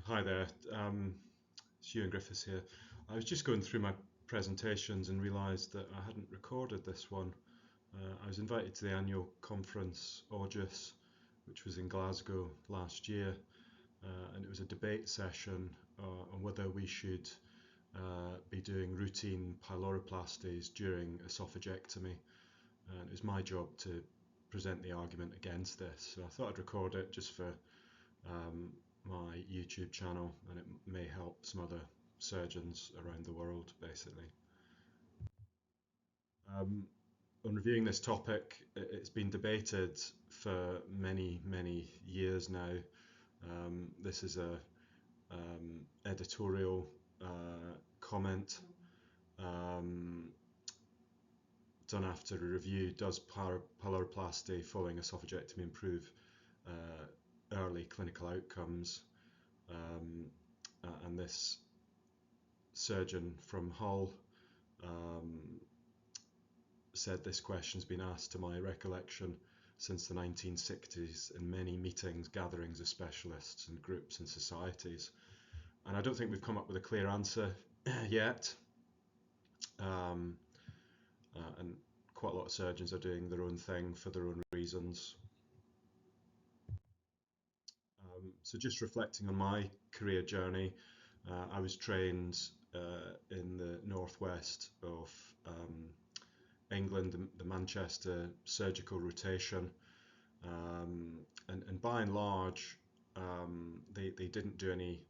Hi there, it's Prof Griffiths here. I was just going through my presentations and realised that I hadn't recorded this one. I was invited to the annual conference AUGIS, which was in Glasgow last year, and it was a debate session on whether we should be doing routine pyloroplasties during oesophagectomy. And it was my job to present the argument against this, so I thought I'd record it just for my YouTube channel, and it may help some other surgeons around the world, basically. On reviewing this topic, it's been debated for many years now. This is a editorial comment done after a review. Does pyloroplasty following oesophagectomy improve early clinical outcomes? And this surgeon from Hull said this question's been asked, to my recollection, since the 1960s in many meetings, gatherings of specialists and groups and societies. And I don't think we've come up with a clear answer yet. And quite a lot of surgeons are doing their own thing for their own reasons. So just reflecting on my career journey, I was trained in the northwest of England, the Manchester surgical rotation, and by and large they didn't do any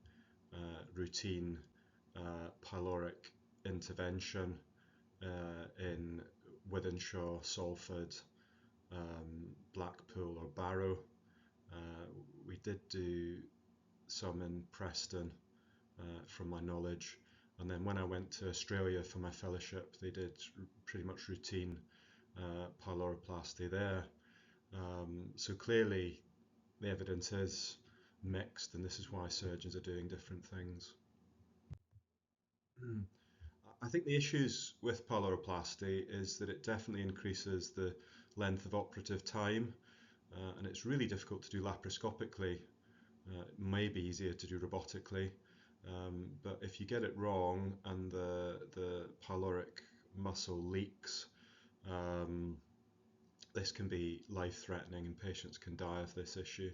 routine pyloric intervention in Wythenshawe, Salford, Blackpool or Barrow. We did do some in Preston, from my knowledge, and then when I went to Australia for my fellowship, they did pretty much routine pyloroplasty there. So clearly the evidence is mixed, and this is why surgeons are doing different things. I think the issues with pyloroplasty is that it definitely increases the length of operative time, and it's really difficult to do laparoscopically. It may be easier to do robotically, but if you get it wrong and the pyloric muscle leaks, this can be life-threatening and patients can die of this issue.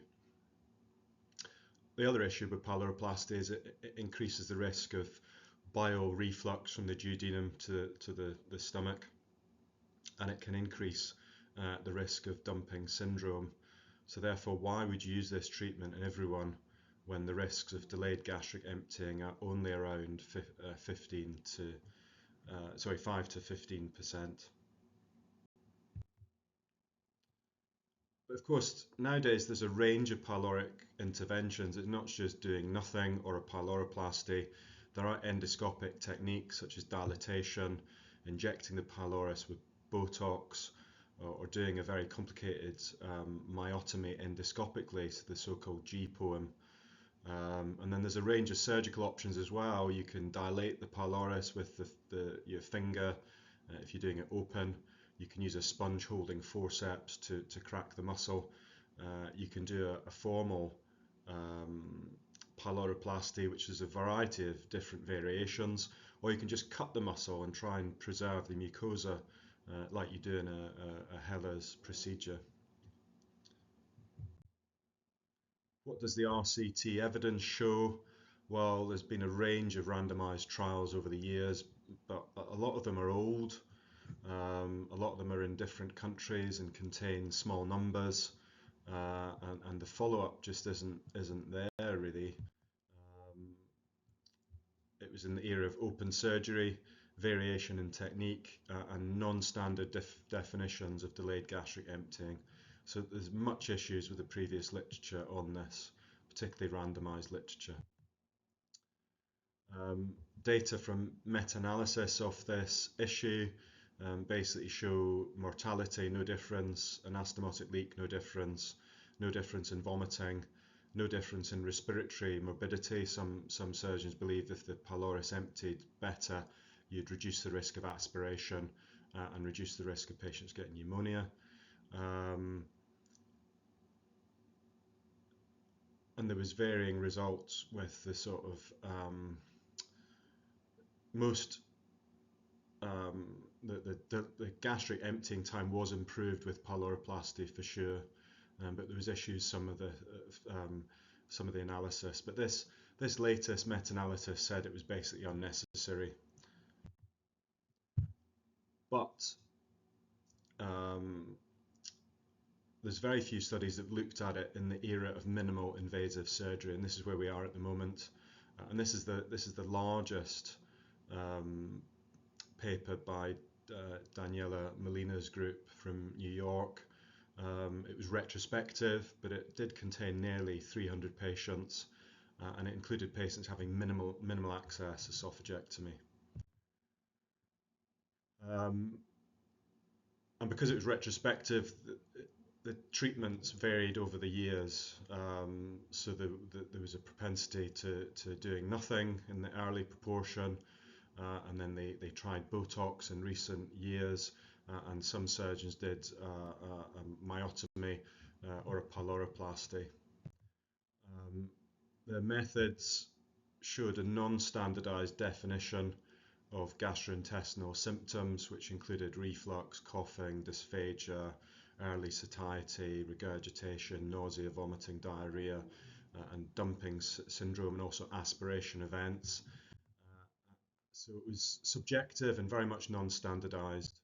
The other issue with pyloroplasty is it increases the risk of bile reflux from the duodenum to the stomach, and it can increase the risk of dumping syndrome. So therefore, why would you use this treatment in everyone when the risks of delayed gastric emptying are only around 5 to 15%? But of course, nowadays there's a range of pyloric interventions. It's not just doing nothing or a pyloroplasty. There are endoscopic techniques such as dilatation, injecting the pylorus with Botox, or doing a very complicated myotomy endoscopically, so the so-called G-POEM. And then there's a range of surgical options as well. You can dilate the pylorus with your finger if you're doing it open. You can use a sponge holding forceps to crack the muscle. You can do a formal pyloroplasty, which is a variety of different variations, or you can just cut the muscle and try and preserve the mucosa like you do in a Heller's procedure. What does the RCT evidence show? Well, there's been a range of randomized trials over the years, but a lot of them are old. A lot of them are in different countries and contain small numbers, and the follow-up just isn't there really. It was in the era of open surgery, variation in technique, and non-standard definitions of delayed gastric emptying. So there's much issues with the previous literature on this, particularly randomized literature. Data from meta-analysis of this issue basically show mortality, no difference, anastomotic leak, no difference in vomiting, no difference in respiratory morbidity. Some surgeons believe if the pylorus emptied better, you'd reduce the risk of aspiration and reduce the risk of patients getting pneumonia. and there was varying results with the sort of most the gastric emptying time was improved with pyloroplasty for sure, but there was issues some of the analysis. But this latest meta-analysis said it was basically unnecessary. But there's very few studies that have looked at it in the era of minimal invasive surgery, and this is where we are at the moment. And this is the largest paper by Daniela Molina's group from New York. It was retrospective, but it did contain nearly 300 patients, and it included patients having minimal access oesophagectomy. And because it was retrospective, the treatments varied over the years. So there was a propensity to doing nothing in the early proportion, and then they tried Botox in recent years, and some surgeons did a myotomy or a pyloroplasty. The methods showed a non-standardized definition of gastrointestinal symptoms, which included reflux, coughing, dysphagia, early satiety, regurgitation, nausea, vomiting, diarrhea, and dumping syndrome, and also aspiration events. So it was subjective and very much non-standardized.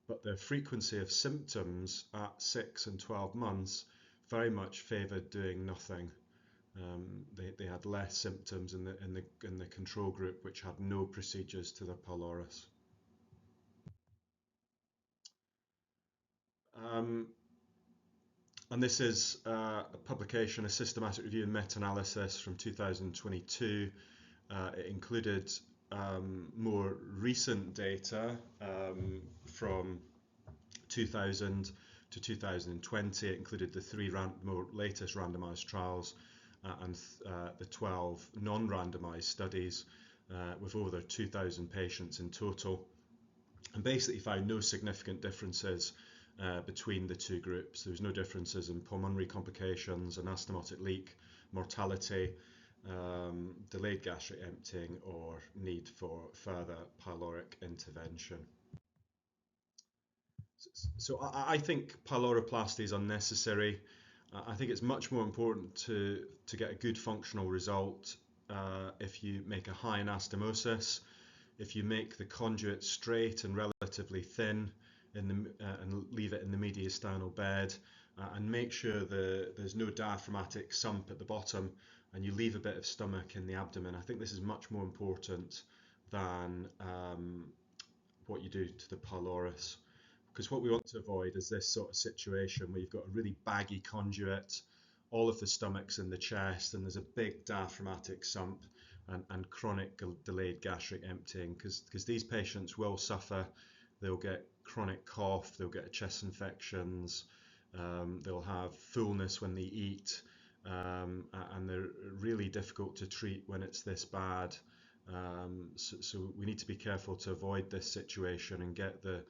But the frequency of symptoms at 6 and 12 months very much favoured doing nothing. They had less symptoms in the control group, which had no procedures to the pylorus. And this is a publication, a systematic review and meta-analysis from 2022. It included more recent data from 2000 to 2020. It included the three more latest randomized trials and the 12 non-randomized studies with over 2,000 patients in total, and basically found no significant differences between the two groups. There was no differences in pulmonary complications, anastomotic leak, mortality, delayed gastric emptying, or need for further pyloric intervention. So I think pyloroplasty is unnecessary. I think it's much more important to get a good functional result if you make a high anastomosis, if you make the conduit straight and relatively thin and leave it in the mediastinal bed, and make sure there's no diaphragmatic sump at the bottom, and you leave a bit of stomach in the abdomen. I think this is much more important than what you do to the pylorus, because what we want to avoid is this sort of situation where you've got a really baggy conduit, all of the stomach's in the chest, and there's a big diaphragmatic sump, and chronic delayed gastric emptying, because these patients will suffer. They'll get chronic cough, they'll get chest infections, they'll have fullness when they eat, and they're really difficult to treat when it's this bad. So we need to be careful to avoid this situation and get the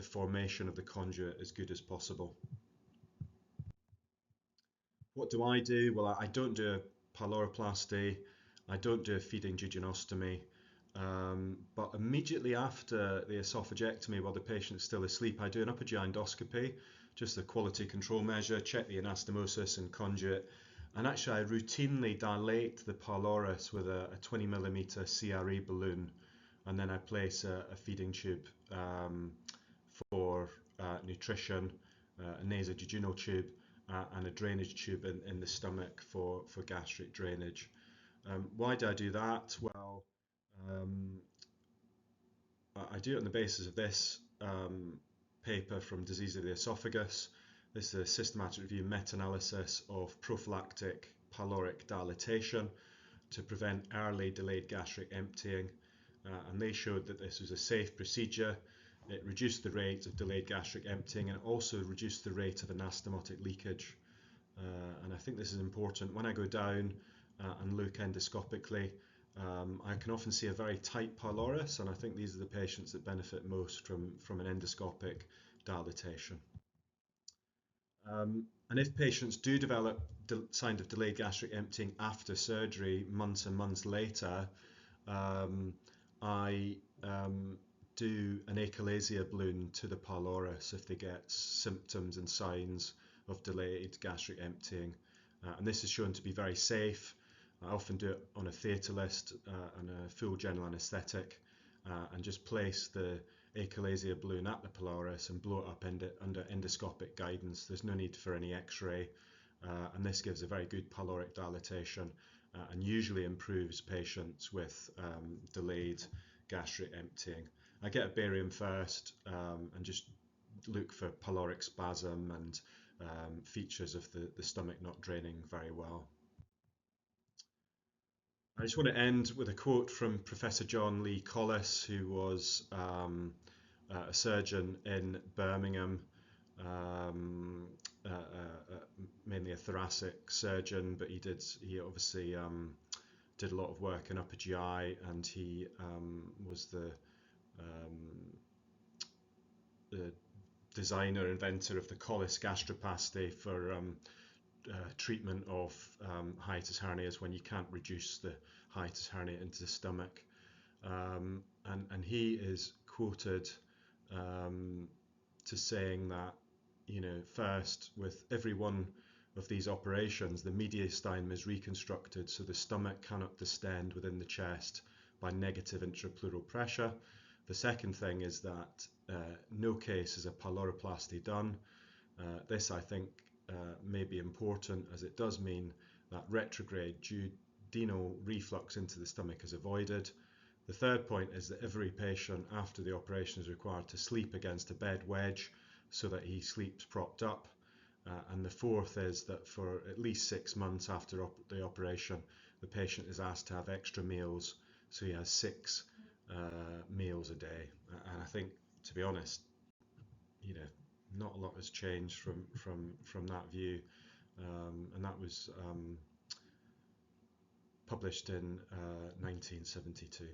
formation of the conduit as good as possible. What do I do? Well, I don't do a pyloroplasty, I don't do a feeding jejunostomy, but immediately after the oesophagectomy, while the patient's still asleep, I do an upper GI endoscopy, just a quality control measure, check the anastomosis and conduit, and actually I routinely dilate the pylorus with a 20mm CRE balloon, and then I place a feeding tube for nutrition, a nasojejunal tube, and a drainage tube in the stomach for gastric drainage. Why do I do that? Well, I do it on the basis of this paper from Disease of the Esophagus. This is a systematic review meta-analysis of prophylactic pyloric dilatation to prevent early delayed gastric emptying, and they showed that this was a safe procedure. It reduced the rate of delayed gastric emptying, and also reduced the rate of anastomotic leakage. And I think this is important. When I go down and look endoscopically, I can often see a very tight pylorus, and I think these are the patients that benefit most from an endoscopic dilatation. And if patients do develop signs of delayed gastric emptying after surgery, months and months later, um, I do an achalasia balloon to the pylorus if they get symptoms and signs of delayed gastric emptying. And this is shown to be very safe. I often do it on a theatre list and a full general anaesthetic, and just place the achalasia balloon at the pylorus and blow it up under endoscopic guidance. There's no need for any x-ray, and this gives a very good pyloric dilatation and usually improves patients with delayed gastric emptying. I get a barium first and just look for pyloric spasm and features of the stomach not draining very well. I just want to end with a quote from Professor John Lee Collis, who was a surgeon in Birmingham, mainly a thoracic surgeon, but he obviously did a lot of work in upper GI, and he was the designer, inventor of the Collis gastroplasty for treatment of hiatus hernias when you can't reduce the hiatus hernia into the stomach. And he is quoted to saying that, first, with every one of these operations, the mediastinum is reconstructed so the stomach cannot distend within the chest by negative intrapleural pressure. The second thing is that no case is a pyloroplasty done. This, I think, may be important, as it does mean that retrograde duodenal reflux into the stomach is avoided. The third point is that every patient after the operation is required to sleep against a bed wedge so that he sleeps propped up. And the fourth is that for at least 6 months after the operation, the patient is asked to have extra meals, so he has 6 meals a day. And I think, to be honest, not a lot has changed from that view, and that was published in 1972.